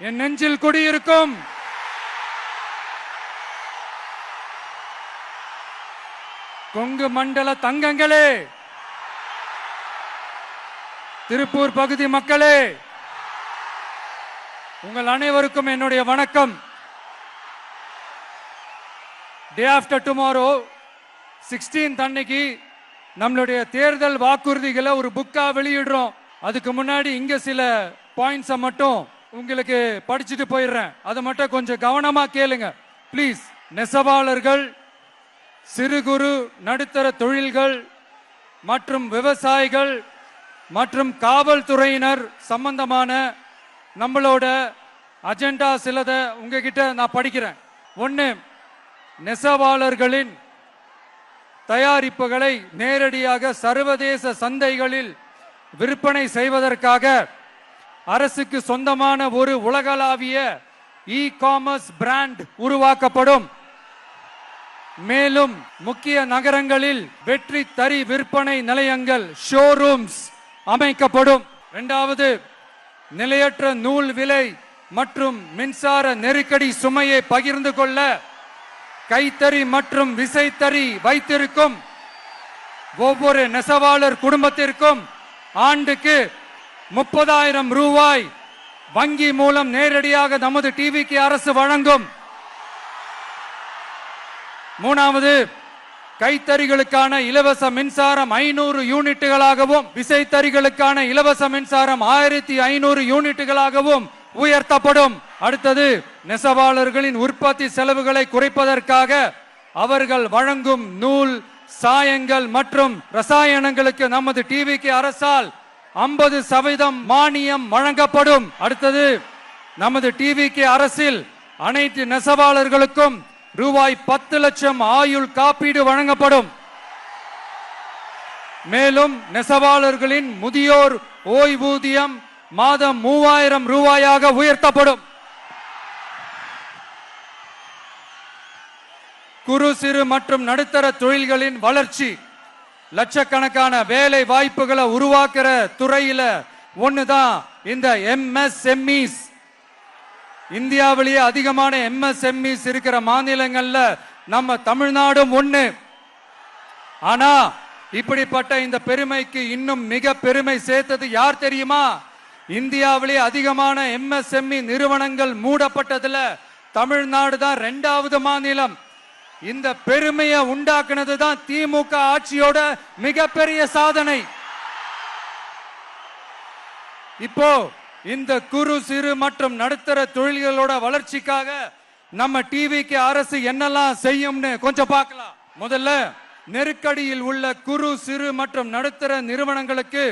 என் நெஞ்சில் குடியிருக்கும் கொங்கு மண்டல தங்கங்களே, திருப்பூர் பகுதி மக்களே, உங்கள் அனைவருக்கும் என்னுடைய வணக்கம். டே ஆஃப்டர் டுமாரோ 16th அன்னைக்கு நம்மளுடைய தேர்தல் வாக்குறுதிகளை ஒரு புக்கா வெளியிடுறோம். அதுக்கு முன்னாடி இங்க சில பாயிண்ட்ஸை மட்டும் உங்களுக்கு படிச்சுட்டு போயிடுறேன். அதை மட்டும் கொஞ்சம் கவனமா கேளுங்க ப்ளீஸ். நெசவாளர்கள், சிறு குறு நடுத்தர தொழில்கள் மற்றும் விவசாயிகள் மற்றும் காவல்துறையினர் சம்பந்தமான நம்மளோட அஜெண்டா சிலதை உங்ககிட்ட நான் படிக்கிறேன். ஒன்று, நெசவாளர்களின் தயாரிப்புகளை நேரடியாக சர்வதேச சந்தைகளில் விற்பனை செய்வதற்காக அரசுக்கு சொந்தமான ஒரு உலகளாவிய இ காமர்ஸ் பிராண்ட் உருவாக்கப்படும். மேலும் முக்கிய நகரங்களில் வெற்றி தறி விற்பனை நிலையங்கள் ஷோரூம்ஸ் அமைக்கப்படும். இரண்டாவது, நிலையற்ற நூல் விலை மற்றும் மின்சார நெருக்கடி சுமையை பகிர்ந்து கொள்ள கைத்தறி மற்றும் விசைத்தறி வைத்திருக்கும் ஒவ்வொரு நெசவாளர் குடும்பத்திற்கும் ஆண்டுக்கு 30,000 ரூபாய் வங்கி மூலம் நேரடியாக நமது டிவிக்கு அரசு வழங்கும். மூணாவது, கைத்தறிகளுக்கான இலவச மின்சாரம் 500 யூனிட்டுகளாகவும் விசைத்தறிகளுக்கான இலவச மின்சாரம் 1500 யூனிட்டுகளாகவும் உயர்த்தப்படும். அடுத்தது, நெசவாளர்களின் உற்பத்தி செலவுகளை குறைப்பதற்காக அவர்கள் வழங்கும் நூல், சாயங்கள் மற்றும் ரசாயனங்களுக்கு நமது டிவிக்கு அரசால் 50% மானியம் வழங்கப்படும். அடுத்தது, நமது டிவிக்கு அரசில் அனைத்து நெசவாளர்களுக்கும் ரூபாய் 10 லட்சம் ஆயுள் காப்பீடு வழங்கப்படும். மேலும் நெசவாளர்களின் முதியோர் ஓய்வூதியம் மாதம் 3000 ரூபாயாக உயர்த்தப்படும். குறு சிறு மற்றும் நடுத்தர தொழில்களின் வளர்ச்சி, லட்சக்கணக்கான வேலை வாய்ப்புகளை உருவாக்குற துறையில ஒண்ணுதான் இந்த MSMEs. இந்தியாவிலேயே அதிகமான MSMEs இருக்கிற மாநிலங்கள்ல நம்ம தமிழ்நாடும் ஒண்ணு. ஆனா இப்படிப்பட்ட இந்த பெருமைக்கு இன்னும் மிக பெருமை சேர்த்தது யார் தெரியுமா? இந்தியாவிலே அதிகமான MSME நிறுவனங்கள் மூடப்பட்டதுல தமிழ்நாடு தான் 2வது மாநிலம். இந்த பெருமையை உண்டாக்குனது தான் திமுக ஆட்சியோட மிகப்பெரிய சாதனை. இப்போ இந்த குறு சிறு மற்றும் நடுத்தர தொழில்களோட வளர்ச்சிக்காக நம்ம டிவிக்கு அரசு என்னெல்லாம் செய்யும்னு கொஞ்சம் பார்க்கலாம். முதல்ல, நெருக்கடியில் உள்ள குறு சிறு மற்றும் நடுத்தர நிறுவனங்களுக்கு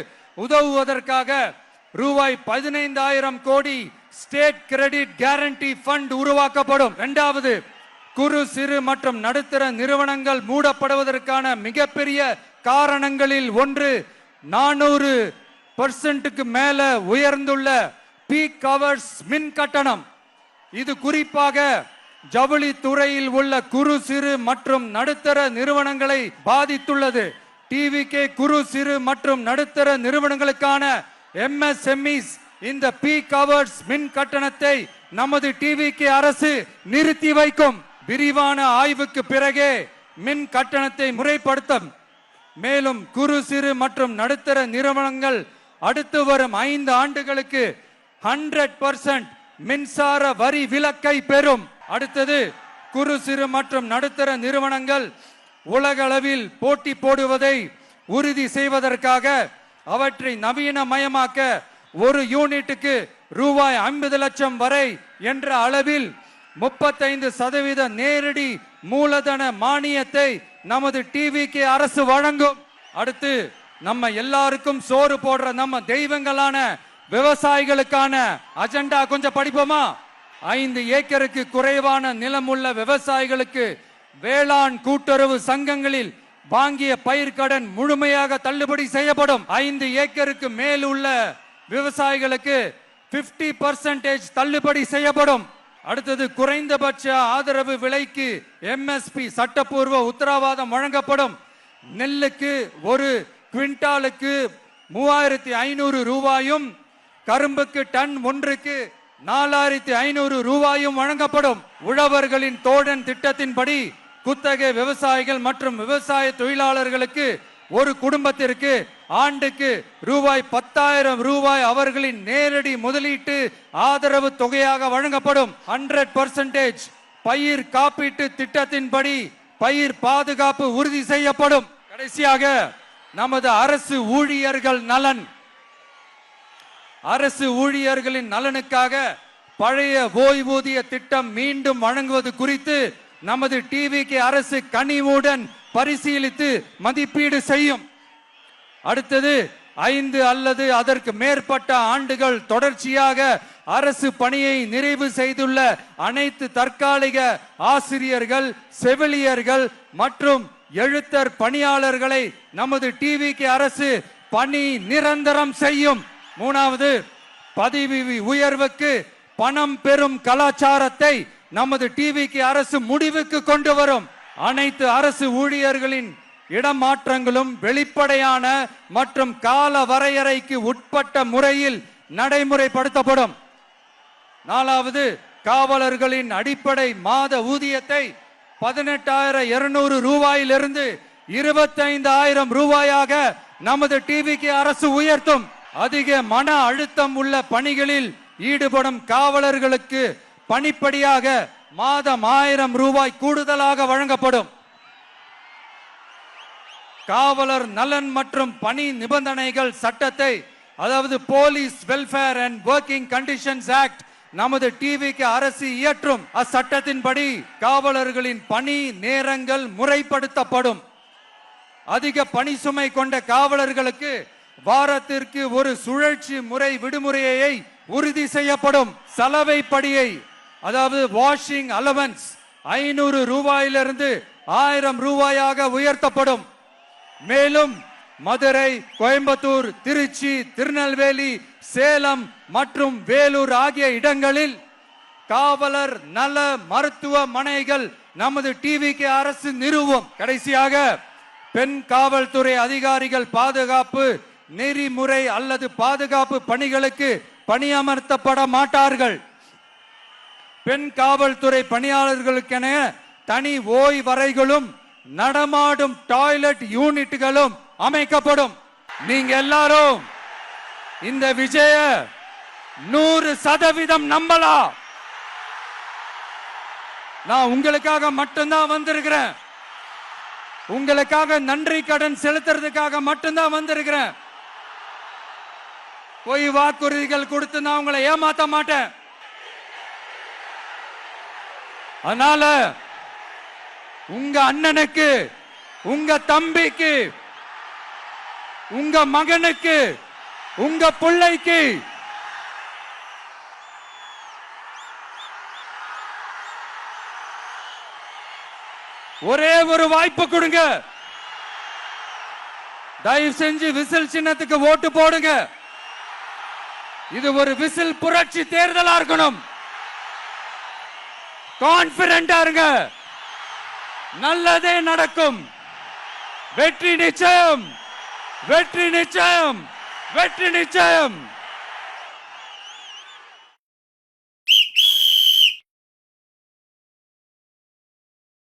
உதவுவதற்காக ரூபாய் 15,000 கோடி ஸ்டேட் கிரெடிட் கேரண்டி ஃபண்ட் உருவாக்கப்படும். இரண்டாவது, குறு சிறு மற்றும் நடுத்தர நிறுவனங்கள் மூடப்படுவதற்கான மிகப்பெரிய காரணங்களில் ஒன்று 400% மேல உயர்ந்துள்ள பீக் ஹவர்ஸ் மின் கட்டணம். இது குறிப்பாக ஜவுளி துறையில் உள்ள குறு சிறு மற்றும் நடுத்தர நிறுவனங்களை பாதித்துள்ளது. டிவிகே குறு சிறு மற்றும் நடுத்தர நிறுவனங்களுக்கான MSMEs இந்த பீக் ஹவர்ஸ் மின் கட்டணத்தை நமது டிவிகே அரசு நிறுத்தி வைக்கும். விரிவான ஆய்வுக்கு பிறகே மின் கட்டணத்தை முறைப்படுத்தும். மேலும் குறு சிறு மற்றும் நடுத்தர நிறுவனங்கள் அடுத்து வரும் 5 ஆண்டுகளுக்கு 100% மின்சார வரி விலக்கை பெறும். அடுத்தது, குறு சிறு மற்றும் நடுத்தர நிறுவனங்கள் உலகளவில் போட்டி போடுவதை உறுதி செய்வதற்காக அவற்றை நவீனமயமாக்க ஒரு யூனிட்டுக்கு ரூபாய் 50 லட்சம் வரை என்ற அளவில் 35% நேரடி மூலதன மானியத்தை நமது டிவிக்கு அரசு வழங்கும். அடுத்து, நம்ம எல்லாருக்கும் சோறு போடுற நம்ம தெய்வங்களான விவசாயிகளுக்கான அஜெண்டா கொஞ்சம் படிப்போமா? 5 ஏக்கருக்கு குறைவான நிலம் உள்ள விவசாயிகளுக்கு வேளாண் கூட்டுறவு சங்கங்களில் வாங்கிய பயிர்க்கடன் முழுமையாக தள்ளுபடி செய்யப்படும். 5 ஏக்கருக்கு மேல் உள்ள விவசாயிகளுக்கு 50% தள்ளுபடி செய்யப்படும். அடுத்தது, குறைந்தபட்ச ஆதரவு விலைக்கு MSP சட்டப்பூர்வ உத்தரவாதம் வழங்கப்படும். நெல்லுக்கு ஒரு குவிண்டாலுக்கு 3500 ரூபாயும், கரும்புக்கு டன் ஒன்றுக்கு 4500 ரூபாயும் வழங்கப்படும். உழவர்களின் தோழன் திட்டத்தின்படி குத்தகை விவசாயிகள் மற்றும் விவசாய தொழிலாளர்களுக்கு ஒரு குடும்பத்திற்கு ஆண்டுக்கு ரூபாய் 10,000 அவர்களின் நேரடி முதலீட்டு ஆதரவு தொகையாக வழங்கப்படும். 100% பயிர் காப்பீட்டு திட்டத்தின்படி பயிர் பாதுகாப்பு உறுதி செய்யப்படும். கடைசியாக நமது அரசு ஊழியர்கள் நலன். அரசு ஊழியர்களின் நலனுக்காக பழைய ஓய்வூதிய திட்டம் மீண்டும் வழங்குவது குறித்து நமது டிவிகே அரசு கனிவுடன் பரிசீலித்து மதிப்பீடு செய்யும். அடுத்தது 5 அல்லது அதற்கு மேற்பட்ட ஆண்டுகள் தொடர்ச்சியாக அரசு பணியை நிறைவு செய்துள்ள அனைத்து தற்காலிக ஆசிரியர்கள், செவிலியர்கள் மற்றும் எழுத்தர் பணியாளர்களை நமது டிவிகே அரசு பணி நிரந்தரம் செய்யும். 3வது, பதவி உயர்வுக்கு பணம் பெறும் கலாச்சாரத்தை நமது டிவிகே அரசு முடிவுக்கு கொண்டு வரும். அனைத்து அரசு ஊழியர்களின் இடமாற்றங்களும் வெளிப்படையான மற்றும் கால வரையறைக்கு உட்பட்ட முறையில் நடைமுறைப்படுத்தப்படும். 4வது, காவலர்களின் அடிப்படை மாத ஊதியத்தை 18,200 ரூபாயிலிருந்து 25,000 ரூபாயாக நமது டிவிகே அரசு உயர்த்தும். அதிக மன அழுத்தம் உள்ள பணிகளில் ஈடுபடும் காவலர்களுக்கு பணிப்படியாக மாதம் 1000 ரூபாய் கூடுதலாக வழங்கப்படும். காவலர் நலன் மற்றும் பணி நிபந்தனைகள் சட்டத்தை, அதாவது police welfare and working conditions act, நமது டிவிகே அரசு இயற்றும். அச்சட்டத்தின்படி காவலர்களின் பணி நேரங்கள் முறைப்படுத்தப்படும். அதிக பணி சுமை கொண்ட காவலர்களுக்கு வாரத்திற்கு ஒரு சுழற்சி முறை விடுமுறையை உறுதி செய்யப்படும். சலவைப்படியை, அதாவது வாஷிங் அலவன்ஸ் 500 ரூபாயிலிருந்து 1000 ரூபாயாக உயர்த்தப்படும். மேலும் மதுரை, கோயம்புத்தூர், திருச்சி, திருநெல்வேலி, சேலம் மற்றும் வேலூர் ஆகிய இடங்களில் காவலர் நல மருத்துவமனைகள் நமது டிவிகே அரசு நிறுவும். கடைசியாக பெண் காவல்துறை அதிகாரிகள் பாதுகாப்பு நெறிமுறை அல்லது பாதுகாப்பு பணிகளுக்கு பணியமர்த்தப்பட மாட்டார்கள். பெண் காவல்துறை பணியாளர்களுக்கென தனி ஓய்வறைகளும் நடமாடும் டாய்லெட் யூனிட்டுகளும் அமைக்கப்படும். நீங்க எல்லாரும் இந்த விஜய 100% நம்பலாம். நான் உங்களுக்காக மட்டும்தான் வந்திருக்கிறேன். உங்களுக்காக நன்றி கடன் செலுத்துறதுக்காக மட்டும்தான் வந்திருக்கிறேன். போய் வாக்குறுதிகள் கொடுத்து நான் உங்களை ஏமாத்த மாட்டேன். அதனால உங்க அண்ணனுக்கு, உங்க தம்பிக்கு, உங்க மகனுக்கு, உங்க பிள்ளைக்கு ஒரே ஒரு வாய்ப்பு கொடுங்க. தயவு செஞ்சு விசில் சின்னத்துக்கு ஓட்டு போடுங்க. இது ஒரு விசில் புரட்சி தேர்தலா இருக்கணும். கான்பிடென்டா இருங்க. நல்லதே நடக்கும். வெற்றி நிச்சயம், வெற்றி நிச்சயம், வெற்றி நிச்சயம்.